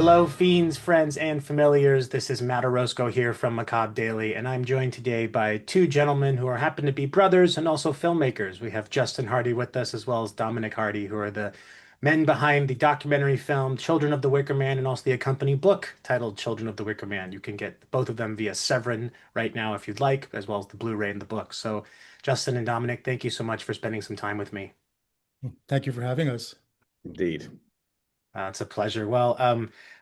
Hello, fiends, friends, and familiars. This is Matt Orozco here from Macabre Daily, and I'm joined today by two gentlemen who happen to be brothers and also filmmakers. We have Justin Hardy with us, as well as Dominic Hardy, who are the men behind the documentary film Children of the Wicker Man and also the accompanying book titled Children of the Wicker Man. You can get both of them via Severin right now if you'd like, as well as the Blu-ray and the book. So, Justin and Dominic, thank you so much for spending some time with me. Thank you for having us. Indeed. It's a pleasure. Well,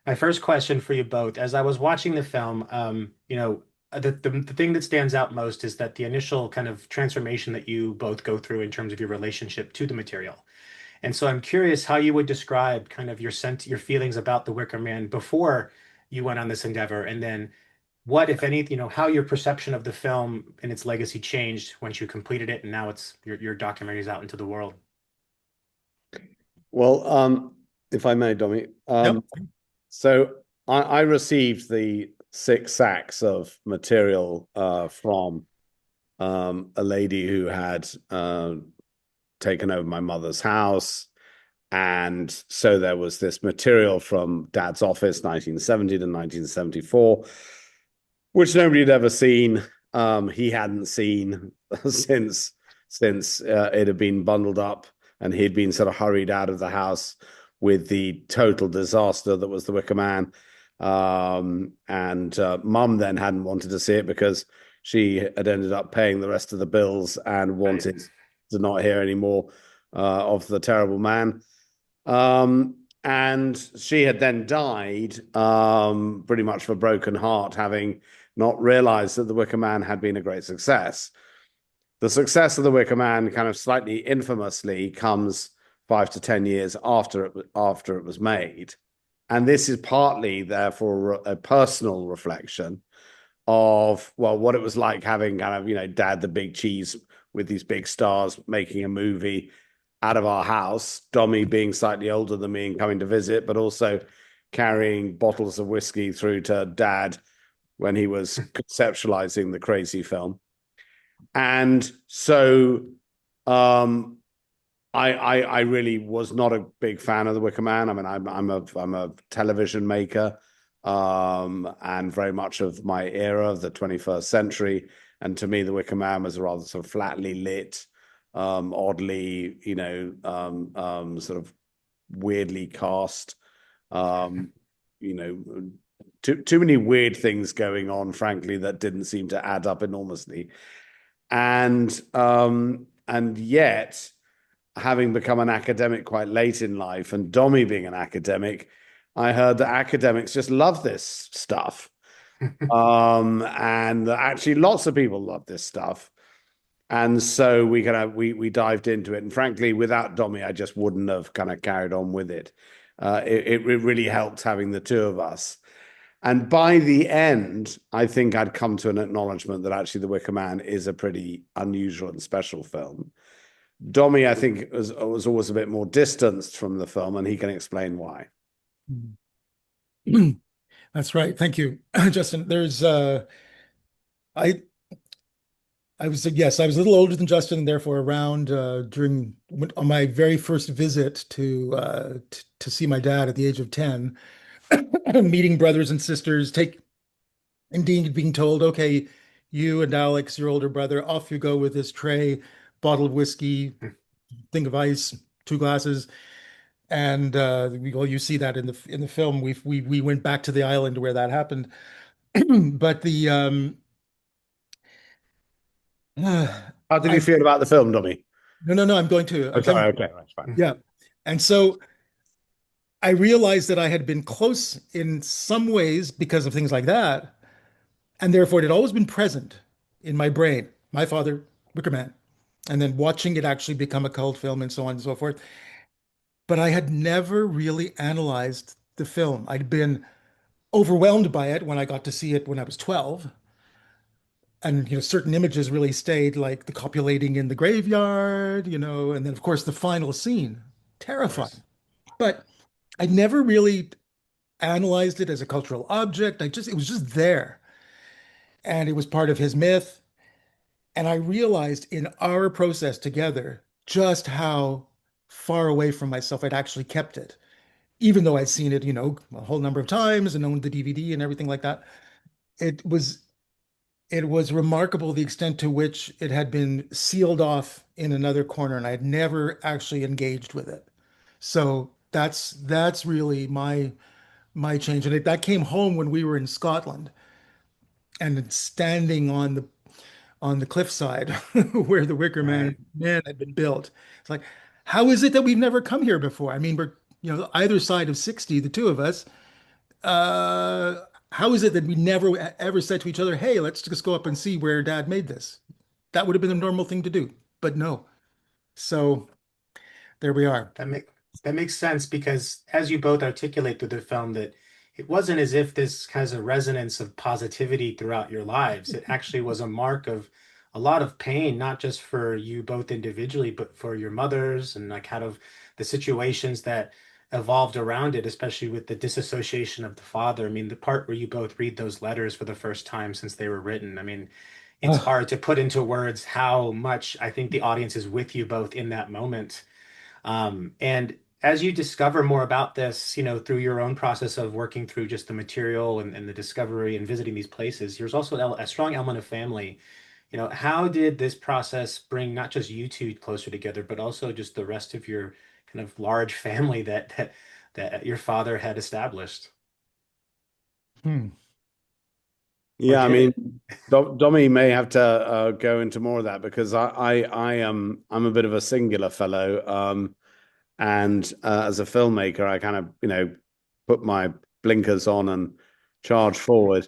my first question for you both, as I was watching the film, the thing that stands out most is that the initial kind of transformation that you both go through in terms of your relationship to the material. And so I'm curious how you would describe kind of your feelings about the Wicker Man before you went on this endeavor, and then what, if any, how your perception of the film and its legacy changed once you completed it, and now it's your documentary is out into the world. Well, if I may, Domi, Yep. so I received the 6 sacks of material from a lady who had taken over my mother's house. And so there was this material from Dad's office, 1970 to 1974, which nobody had ever seen. He hadn't seen since it had been bundled up and he'd been sort of hurried out of the house with the total disaster that was the Wicker Man. And Mum then hadn't wanted to see it because she had ended up paying the rest of the bills and wanted to not hear any more of the terrible man. And she had then died pretty much of a broken heart, having not realized that the Wicker Man had been a great success. The success of the Wicker Man, kind of slightly infamously, comes 5 to 10 years after it was made. And this is partly, therefore, a personal reflection of, well, what it was like having kind of, Dad the Big Cheese with these big stars making a movie out of our house, Dommy being slightly older than me and coming to visit, but also carrying bottles of whiskey through to Dad when he was conceptualizing the crazy film. And so I really was not a big fan of the Wicker Man. I mean, I'm a television maker, and very much of my era of the 21st century. And to me, the Wicker Man was a rather sort of flatly lit, oddly, sort of weirdly cast, too many weird things going on, frankly, that didn't seem to add up enormously. And yet, having become an academic quite late in life, and Dommy being an academic, I heard that academics just love this stuff. And actually lots of people love this stuff. And so we dived into it. And frankly, without Dommy, I just wouldn't have kind of carried on with it. It really helped having the two of us. And by the end, I think I'd come to an acknowledgement that actually The Wicker Man is a pretty unusual and special film. Dommy, I think, was always a bit more distanced from the film, and he can explain why. That's right. Thank you, Justin. I was I was a little older than Justin, and therefore around on my very first visit to see my dad at the age of 10, meeting brothers and sisters, indeed being told, okay, you and Alex, your older brother, off you go with this tray, bottle of whiskey, thing of ice, 2 glasses. And you see that in the film. We went back to the island where that happened. But How did you feel about the film, Dommy? no, I'm going to. Oh, sorry, okay, that's fine. Yeah. And so I realized that I had been close in some ways because of things like that. And therefore, it had always been present in my brain. My father, Wicker Man. And then watching it actually become a cult film and so on and so forth. But I had never really analyzed the film. I'd been overwhelmed by it when I got to see it when I was 12. And certain images really stayed, like the copulating in the graveyard, and then of course the final scene, terrifying. But I never really analyzed it as a cultural object. It was just there. And it was part of his myth. And I realized in our process together just how far away from myself I'd actually kept it. even though I'd seen it, a whole number of times and owned the DVD and everything like that. It was it was remarkable the extent to which it had been sealed off in another corner, and I had never actually engaged with it. So that's really my change, and that came home when we were in Scotland and standing on the cliffside where the Wicker Right. Man had been built. It's like, how is it that we've never come here before? I mean, we're either side of 60, the two of us. Uh, how is it that we never ever said to each other, "Hey, let's just go up and see where Dad made this"? That would have been the normal thing to do, but no. So there we are. That makes sense because as you both articulate through the film that it wasn't as if this has a resonance of positivity throughout your lives. It actually was a mark of a lot of pain, not just for you both individually, but for your mothers and like kind of the situations that evolved around it, especially with the disassociation of the father. I mean, the part where you both read those letters for the first time since they were written. I mean, it's Oh, hard to put into words how much I think the audience is with you both in that moment. And as you discover more about this, through your own process of working through just the material and the discovery and visiting these places, there's also a strong element of family. How did this process bring not just you two closer together, but also just the rest of your kind of large family that your father had established? hmm. Or Yeah, I did mean, it? Domi may have to go into more of that because I am I'm a bit of a singular fellow, and as a filmmaker, I kind of put my blinkers on and charge forward.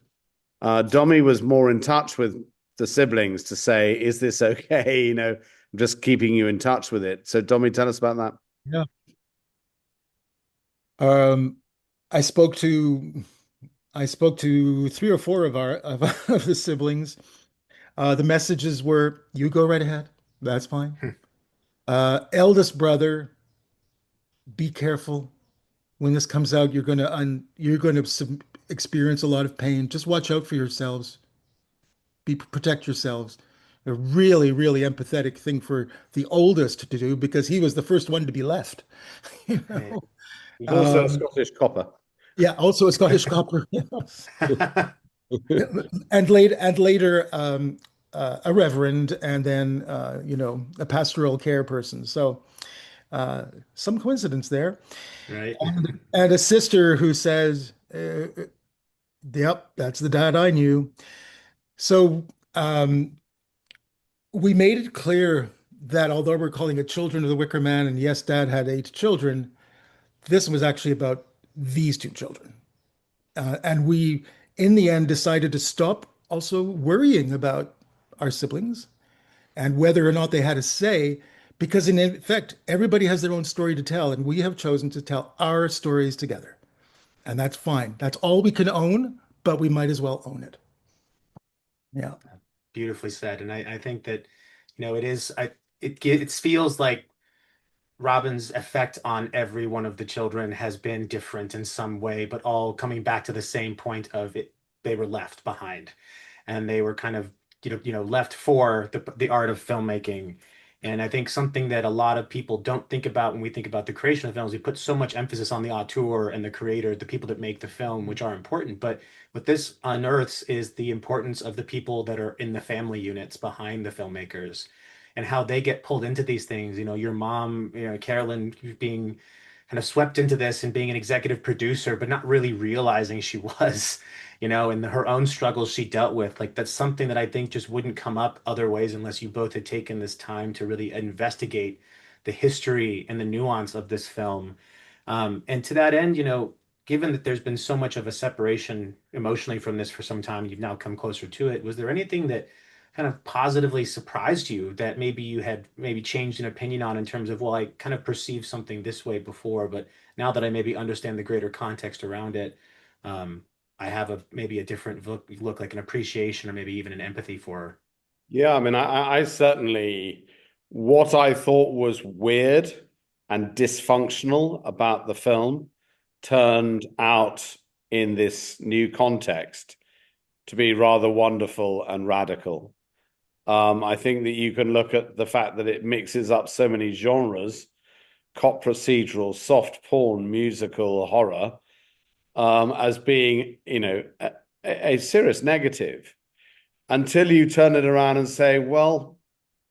Domi was more in touch with the siblings to say, "Is this okay?" I'm just keeping you in touch with it. So, Domi, tell us about that. Yeah. Um, I spoke to I spoke to three or four of our of the siblings. The messages were, "You go right ahead. That's fine." Eldest brother, be careful. When this comes out, you're going to experience a lot of pain. Just watch out for yourselves. Protect yourselves. A really, really empathetic thing for the oldest to do because he was the first one to be left. You Right. know? He's also a Um, Scottish copper. yeah, also a Scottish copper. And later a reverend, and then a pastoral care person. So some coincidence there. Right. And a sister who says, "Yep, that's the dad I knew." So we made it clear that although we're calling it Children of the Wicker Man, and yes, Dad had 8 children, this was actually about these 2 children. And we, in the end, decided to stop also worrying about our siblings and whether or not they had a say, because in effect, everybody has their own story to tell, and we have chosen to tell our stories together. And that's fine. That's all we can own, but we might as well own it. Yeah. Beautifully said. And I think that, it is, it feels like Robin's effect on every one of the children has been different in some way, but all coming back to the same point of it, they were left behind and they were kind of, left for the art of filmmaking. And I think something that a lot of people don't think about when we think about the creation of films, we put so much emphasis on the auteur and the creator, the people that make the film, which are important. But what this unearths is the importance of the people that are in the family units behind the filmmakers and how they get pulled into these things. Your mom, Carolyn being kind of swept into this and being an executive producer, but not really realizing she was, and her own struggles she dealt with. Like that's something that I think just wouldn't come up other ways unless you both had taken this time to really investigate the history and the nuance of this film. And to that end, given that there's been so much of a separation emotionally from this for some time, you've now come closer to it. Was there anything that kind of positively surprised you that maybe you had maybe changed an opinion on in terms of, well, I kind of perceived something this way before, but now that I maybe understand the greater context around it, um, I have maybe a different look like an appreciation or maybe even an empathy for. Yeah, I mean, I certainly, what I thought was weird and dysfunctional about the film turned out in this new context to be rather wonderful and radical. I think that you can look at the fact that it mixes up so many genres cop procedural, soft porn, musical horror as being, a serious negative until you turn it around and say, well,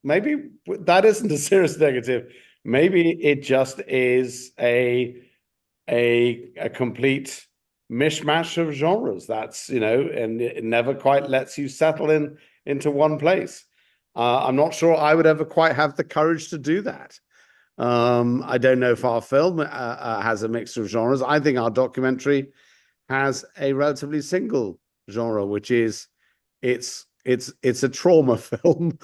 maybe that isn't a serious negative. Maybe it just is a complete mishmash of genres. That's, and it never quite lets you settle into one place. I'm not sure I would ever quite have the courage to do that. I don't know if our film has a mixture of genres. I think our documentary has a relatively single genre, which is it's a trauma film.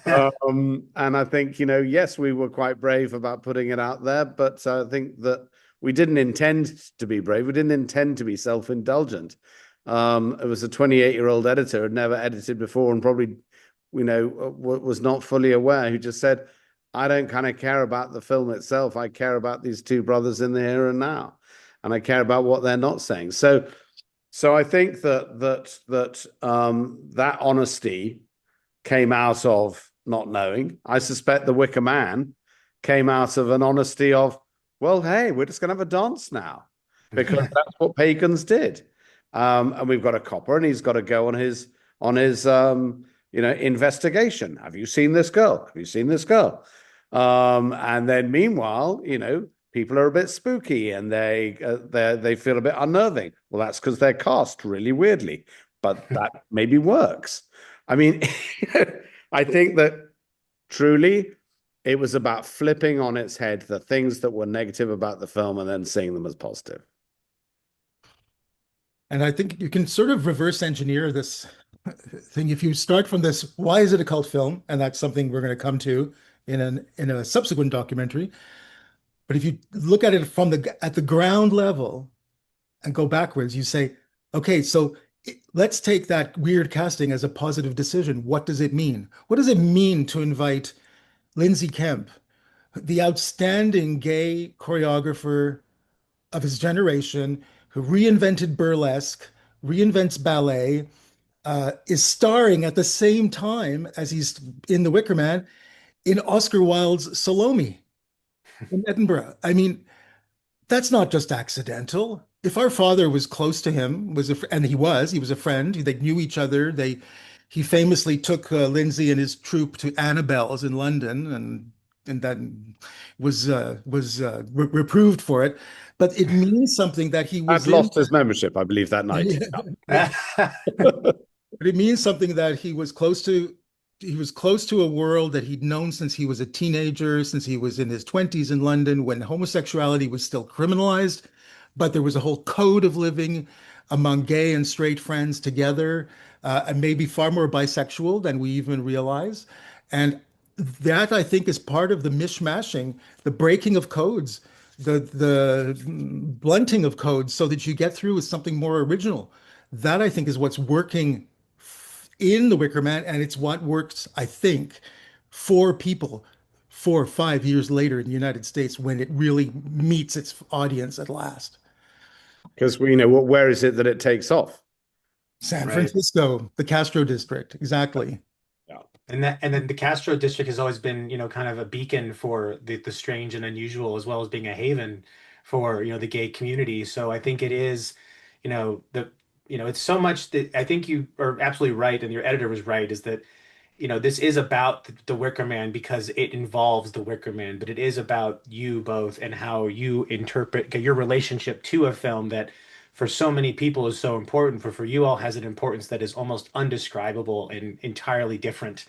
And I think, yes, we were quite brave about putting it out there, but I think that we didn't intend to be brave. We didn't intend to be self-indulgent. It was a 28-year-old editor who had never edited before and probably, was not fully aware, who just said, I don't kind of care about the film itself. I care about these two brothers in the here and now, and I care about what they're not saying. So I think that honesty came out of not knowing. I suspect the Wicker Man came out of an honesty of, well, hey, we're just going to have a dance now because that's what pagans did. And we've got a copper, and he's got to go on his investigation. Have you seen this girl? Have you seen this girl? And then meanwhile, people are a bit spooky and they feel a bit unnerving. Well, that's because they're cast really weirdly, but that maybe works. I mean, I think that truly it was about flipping on its head the things that were negative about the film and then seeing them as positive. And I think you can sort of reverse engineer this thing. If you start from this, why is it a cult film? And that's something we're going to come to in a subsequent documentary. But if you look at it from at the ground level and go backwards, you say, okay, so let's take that weird casting as a positive decision. What does it mean? What does it mean to invite Lindsay Kemp, the outstanding gay choreographer of his generation, who reinvented burlesque, reinvents ballet, is starring at the same time as he's in The Wicker Man in Oscar Wilde's Salome in Edinburgh? I mean, that's not just accidental. If our father was close to him, and he was a friend. They knew each other. He famously took Lindsay and his troupe to Annabelle's in London, and that was reproved for it. But it means something that he was I'd lost his membership, I believe, that night. But it means something that he was close to. He was close to a world that he'd known since he was a teenager, since he was in his 20s in London, when homosexuality was still criminalized, but there was a whole code of living among gay and straight friends together, and maybe far more bisexual than we even realize. And that, I think, is part of the mishmashing, the breaking of codes, the blunting of codes so that you get through with something more original. That, I think, is what's working in The Wicker Man, and it's what works, I think, for people 4 or 5 years later in the United States when it really meets its audience at last. Because where is it that it takes off? San Francisco, the Castro district, exactly. Yeah. And then the Castro district has always been, kind of a beacon for the strange and unusual, as well as being a haven for, the gay community. So I think it is, it's so much that I think you are absolutely right, and your editor was right, is that, this is about the Wicker Man because it involves the Wicker Man, but it is about you both and how you interpret your relationship to a film that for so many people is so important, for you all has an importance that is almost undescribable and entirely different.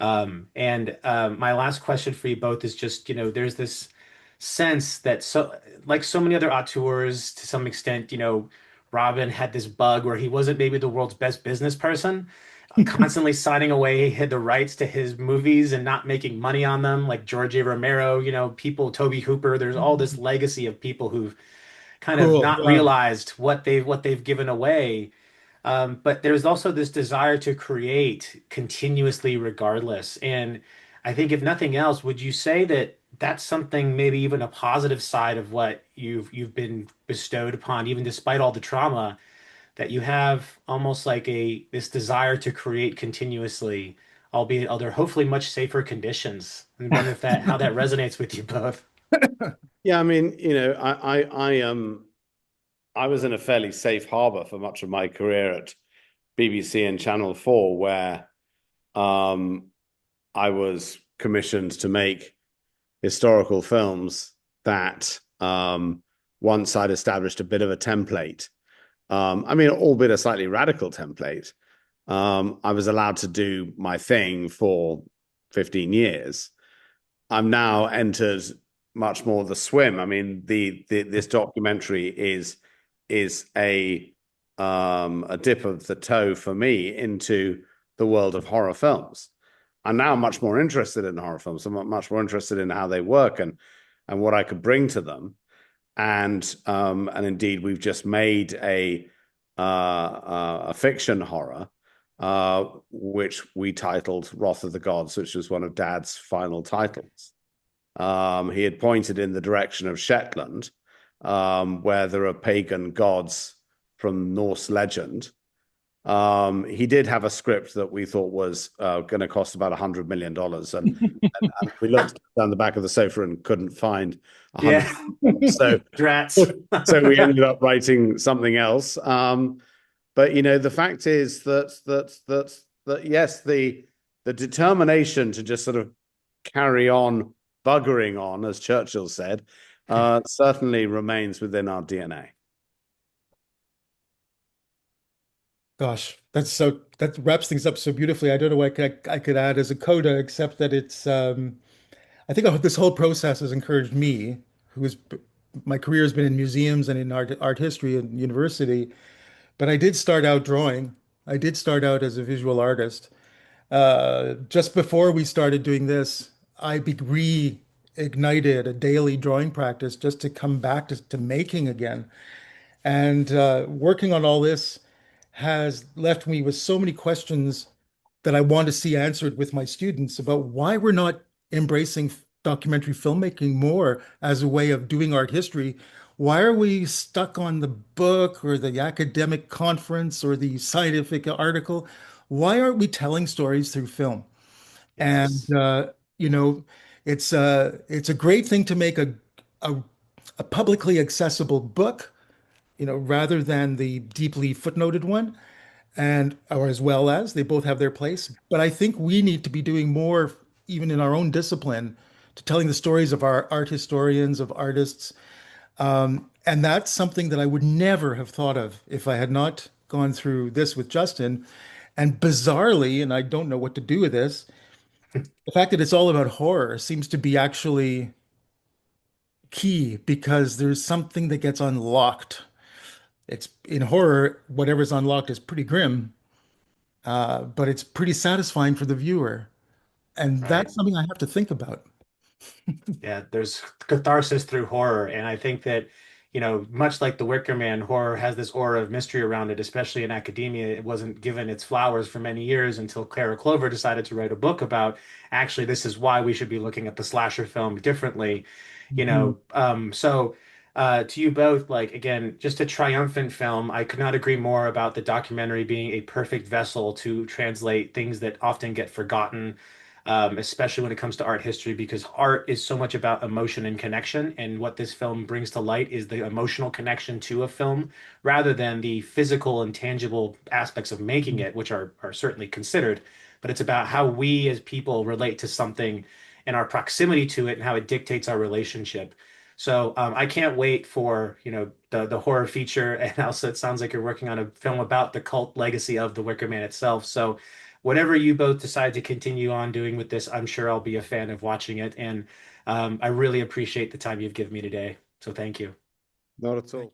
My last question for you both is just, there's this sense that like so many other auteurs, to some extent, Robin had this bug where he wasn't maybe the world's best business person, constantly signing away the rights to his movies and not making money on them, like George A. Romero, people, Toby Hooper. There's all this legacy of people who've kind of not realized what they've given away. But there's also this desire to create continuously regardless. And I think if nothing else, would you say that that's something, maybe even a positive side of what you've been bestowed upon, even despite all the trauma, that you have almost like this desire to create continuously, albeit under hopefully much safer conditions? And wonder how that resonates with you both. Yeah, I mean, I was in a fairly safe harbor for much of my career at BBC and Channel 4, where um, I was commissioned to make historical films that once I'd established a bit of a template, I mean, albeit a slightly radical template, I was allowed to do my thing for 15 years. I'm now entered much more the swim. I mean, this documentary is a dip of the toe for me into the world of horror films. I'm now much more interested in horror films. I'm much more interested in how they work and what I could bring to them. And indeed, we've just made a fiction horror, which we titled Wrath of the Gods, which was one of Dad's final titles. He had pointed in the direction of Shetland, where there are pagan gods from Norse legend. He did have a script that we thought was going to cost about $100 million. And we looked down the back of the sofa and couldn't find Yeah. So, Drats. so we ended up writing something else. But the fact is that yes, the determination to just sort of carry on buggering on, as Churchill said, certainly remains within our DNA. Gosh, that wraps things up so beautifully. I don't know what I could add as a coda, except that it's I think this whole process has encouraged me, who is my career has been in museums and in art history and university, but I did start out drawing. I did start out as a visual artist. Just before we started doing this, I reignited a daily drawing practice just to come back to making again. And working on all this has left me with so many questions that I want to see answered with my students about why we're not embracing documentary filmmaking more as a way of doing art history. Why are we stuck on the book or the academic conference or the scientific article? Why aren't we telling stories through film? And Yes. you know, it's a great thing to make a, a publicly accessible book, rather than the deeply footnoted one, and or as well as they both have their place. But I think we need to be doing more, even in our own discipline, to telling the stories of our art historians, of artists. And that's something that I would never have thought of if I had not gone through this with Justin. And bizarrely, and I don't know what to do with this, the fact that it's all about horror seems to be actually key because there's something that gets unlocked. It's in horror, whatever's unlocked is pretty grim, but it's pretty satisfying for the viewer. And Right. that's something I have to think about. Yeah, there's catharsis through horror. And I think that, much like the Wicker Man, horror has this aura of mystery around it, especially in academia. It wasn't given its flowers for many years until Clara Clover decided to write a book about actually, this is why we should be looking at the slasher film differently. Mhm. To you both, like, again, just a triumphant film. I could not agree more about the documentary being a perfect vessel to translate things that often get forgotten, especially when it comes to art history, because art is so much about emotion and connection. And what this film brings to light is the emotional connection to a film rather than the physical and tangible aspects of making it, which are certainly considered. But it's about how we as people relate to something and our proximity to it and how it dictates our relationship. So I can't wait for, the horror feature. And also it sounds like you're working on a film about the cult legacy of the Wicker Man itself. So whatever you both decide to continue on doing with this, I'm sure I'll be a fan of watching it. And I really appreciate the time you've given me today. So thank you. Not at all.